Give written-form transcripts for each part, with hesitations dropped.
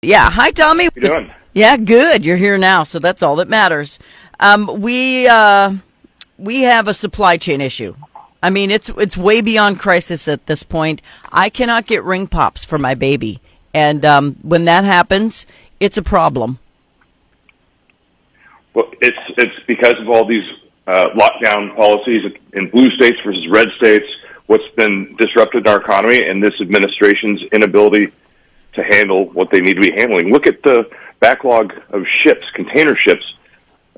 Yeah. Hi, Tommy. How you doing? Yeah, good. You're here now, so that's all that matters. We have a supply chain issue. I mean, it's way beyond crisis at this point. I cannot get ring pops for my baby, and when that happens, it's a problem. Well, it's because of all these lockdown policies in blue states versus red states. What's been disrupted in our economy, and this administration's inability to handle what they need to be handling. Look at the backlog of ships, container ships,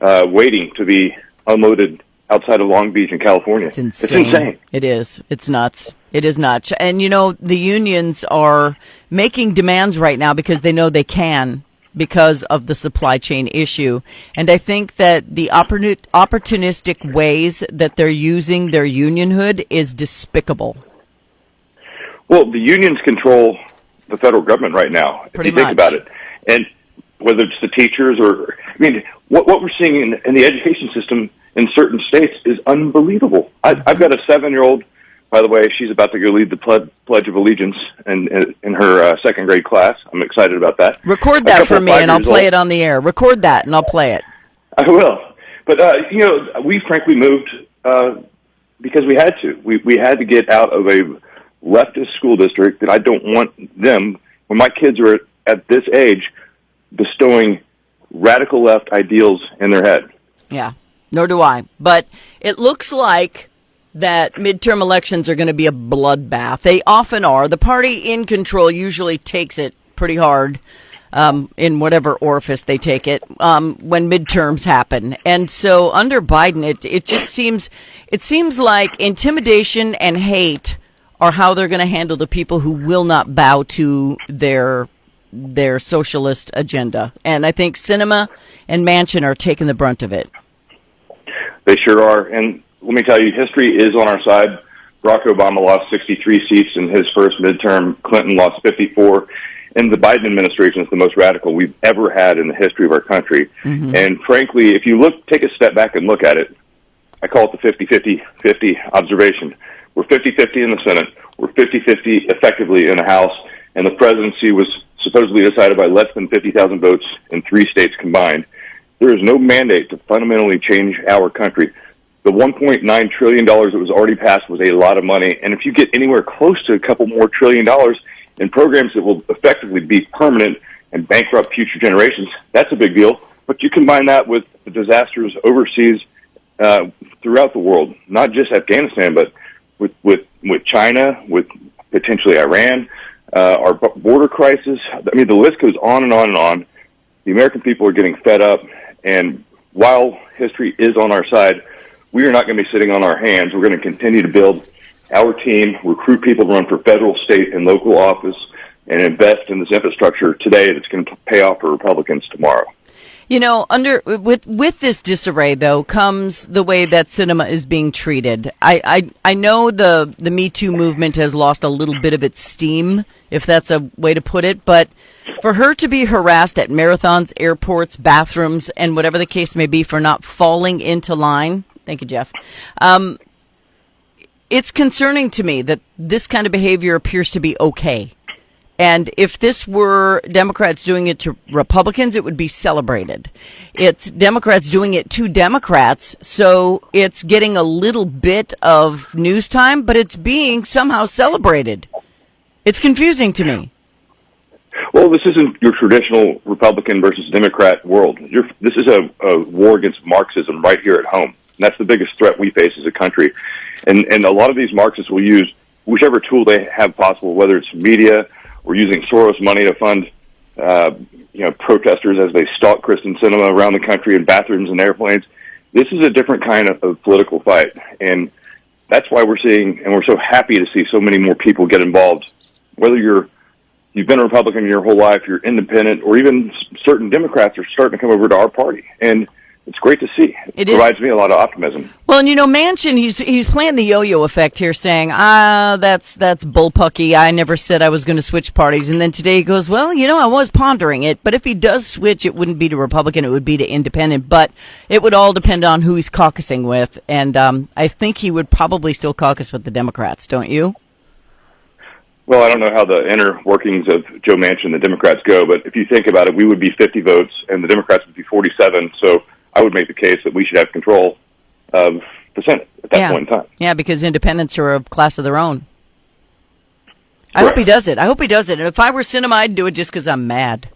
waiting to be unloaded outside of Long Beach in California. It's insane. It's insane. It is. It's nuts. It is nuts. And, the unions are making demands right now because they know they can because of the supply chain issue. And I think that the opportunistic ways that they're using their unionhood is despicable. Well, the unions control the federal government right now, if you think about it. And whether it's the teachers what we're seeing in the education system in certain states is unbelievable. I've got a 7-year-old, by the way. She's about to go lead the Pledge of Allegiance in her second grade class. I'm excited about that. Record that for me, and I'll play it on the air. Record that, and I'll play it. I will. But, we frankly moved because we had to. We had to get out of a leftist school district that I don't want them, when my kids are at this age, bestowing radical left ideals in their head. Yeah, nor do I. But it looks like that midterm elections are going to be a bloodbath. They often are. The party in control usually takes it pretty hard in whatever orifice they take it when midterms happen. And so under Biden, it just seems like intimidation and hate are how they're going to handle the people who will not bow to their socialist agenda. And I think Sinema and Manchin are taking the brunt of it. They sure are. And let me tell you, history is on our side. Barack Obama lost 63 seats in his first midterm. Clinton lost 54. And the Biden administration is the most radical we've ever had in the history of our country. Mm-hmm. And frankly, if you take a step back and look at it, I call it the 50-50-50 observation. We're 50-50 in the Senate. We're 50-50 effectively in the House. And the presidency was supposedly decided by less than 50,000 votes in 3 states combined. There is no mandate to fundamentally change our country. The $1.9 trillion that was already passed was a lot of money. And if you get anywhere close to a couple more $1 trillion in programs that will effectively be permanent and bankrupt future generations, that's a big deal. But you combine that with the disasters overseas throughout the world, not just Afghanistan, but with China, with potentially Iran, our border crisis. I mean, the list goes on and on and on. The American people are getting fed up, and while history is on our side, we are not going to be sitting on our hands. We're going to continue to build our team, recruit people to run for federal, state, and local office, and invest in this infrastructure today that's going to pay off for Republicans tomorrow. With this disarray, though, comes the way that Sinema is being treated. I know the Me Too movement has lost a little bit of its steam, if that's a way to put it, but for her to be harassed at marathons, airports, bathrooms, and whatever the case may be for not falling into line, thank you, Jeff, it's concerning to me that this kind of behavior appears to be okay. And if this were Democrats doing it to Republicans, it would be celebrated. It's Democrats doing it to Democrats, so it's getting a little bit of news time, but it's being somehow celebrated. It's confusing to me. Well, this isn't your traditional Republican versus Democrat world. This is a war against Marxism right here at home. And that's the biggest threat we face as a country. And a lot of these Marxists will use whichever tool they have possible, whether it's media or using Soros money to fund, protesters as they stalk Kristen Sinema around the country in bathrooms and airplanes. This is a different kind of political fight. And that's why we're so happy to see so many more people get involved. Whether you've been a Republican your whole life, you're independent, or even certain Democrats are starting to come over to our party. And it's great to see. It provides me a lot of optimism. Well, and Manchin, he's playing the yo-yo effect here, saying, that's bullpucky. I never said I was going to switch parties. And then today he goes, well, I was pondering it, but if he does switch, it wouldn't be to Republican, it would be to Independent. But it would all depend on who he's caucusing with. And I think he would probably still caucus with the Democrats, don't you? Well, I don't know how the inner workings of Joe Manchin, the Democrats, go, but if you think about it, we would be 50 votes and the Democrats would be 47. So I would make the case that we should have control of the Senate at that point in time. Yeah, because independents are a class of their own. I Correct. hope he does it. I hope he does it. And if I were Sinema, I'd do it just because I'm mad.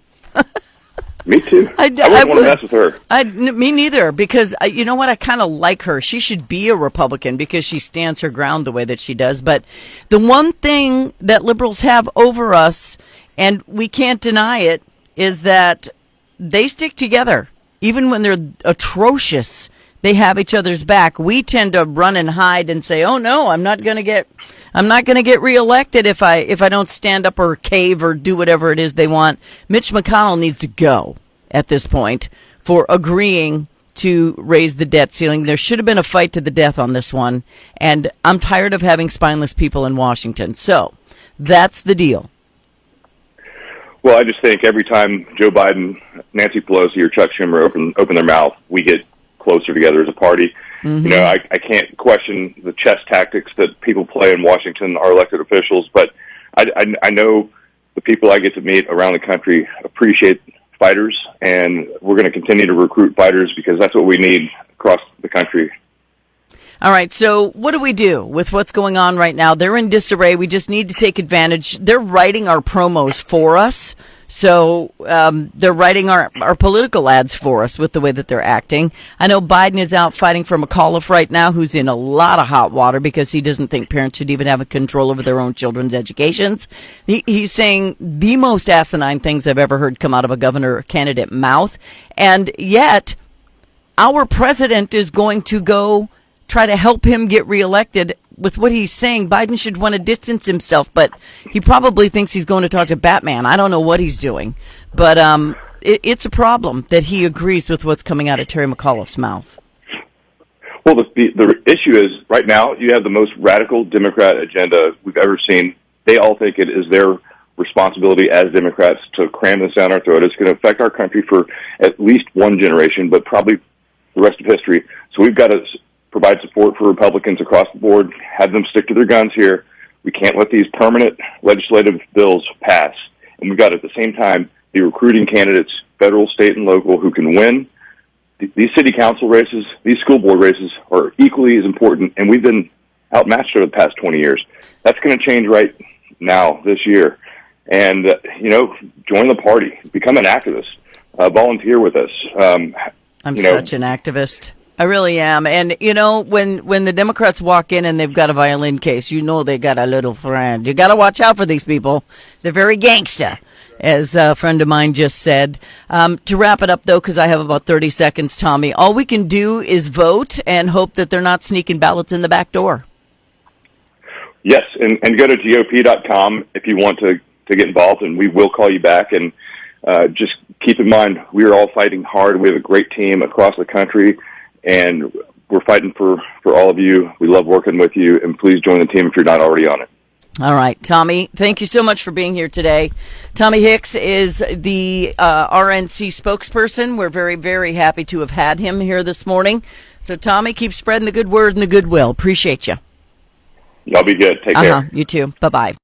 Me too. I wouldn't want to mess with her. Me neither, because you know what? I kind of like her. She should be a Republican because she stands her ground the way that she does. But the one thing that liberals have over us, and we can't deny it, is that they stick together. Even when they're atrocious, they have each other's back. We tend to run and hide and say, "Oh no, I'm not going to get reelected if I don't stand up or cave or do whatever it is they want." Mitch McConnell needs to go at this point for agreeing to raise the debt ceiling. There should have been a fight to the death on this one, and I'm tired of having spineless people in Washington. So that's the deal. Well, I just think every time Joe Biden, Nancy Pelosi, or Chuck Schumer open their mouth, we get closer together as a party. Mm-hmm. You know, I can't question the chess tactics that people play in Washington, our elected officials, but I know the people I get to meet around the country appreciate fighters, and we're going to continue to recruit fighters because that's what we need across the country. All right, so what do we do with what's going on right now? They're in disarray. We just need to take advantage. They're writing our promos for us. So they're writing our political ads for us with the way that they're acting. I know Biden is out fighting for McAuliffe right now, who's in a lot of hot water because he doesn't think parents should even have control over their own children's educations. He's saying the most asinine things I've ever heard come out of a governor candidate mouth. And yet our president is going to go try to help him get reelected. With what he's saying, Biden should want to distance himself, but he probably thinks he's going to talk to Batman. I don't know what he's doing, but it's a problem that he agrees with what's coming out of Terry McAuliffe's mouth. Well, the issue is right now you have the most radical Democrat agenda we've ever seen. They all think it is their responsibility as Democrats to cram this down our throat. It's going to affect our country for at least one generation, but probably the rest of history. So we've got to provide support for Republicans across the board, have them stick to their guns here. We can't let these permanent legislative bills pass. And we've got to, at the same time, be recruiting candidates, federal, state, and local, who can win. These city council races, these school board races are equally as important, and we've been outmatched over the past 20 years. That's going to change right now, this year. And, join the party, become an activist, volunteer with us. I'm such an activist. I really am. And, when the Democrats walk in and they've got a violin case, they got a little friend. You got to watch out for these people. They're very gangsta, as a friend of mine just said. To wrap it up, though, because I have about 30 seconds, Tommy, all we can do is vote and hope that they're not sneaking ballots in the back door. Yes, and go to GOP.com if you want to get involved, and we will call you back. And just keep in mind, we are all fighting hard. We have a great team across the country, and we're fighting for all of you. We love working with you, and please join the team if you're not already on it. All right, Tommy, thank you so much for being here today. Tommy Hicks is the RNC spokesperson. We're very, very happy to have had him here this morning. So, Tommy, keep spreading the good word and the goodwill. Appreciate you. Y'all be good. Take care. You too. Bye-bye.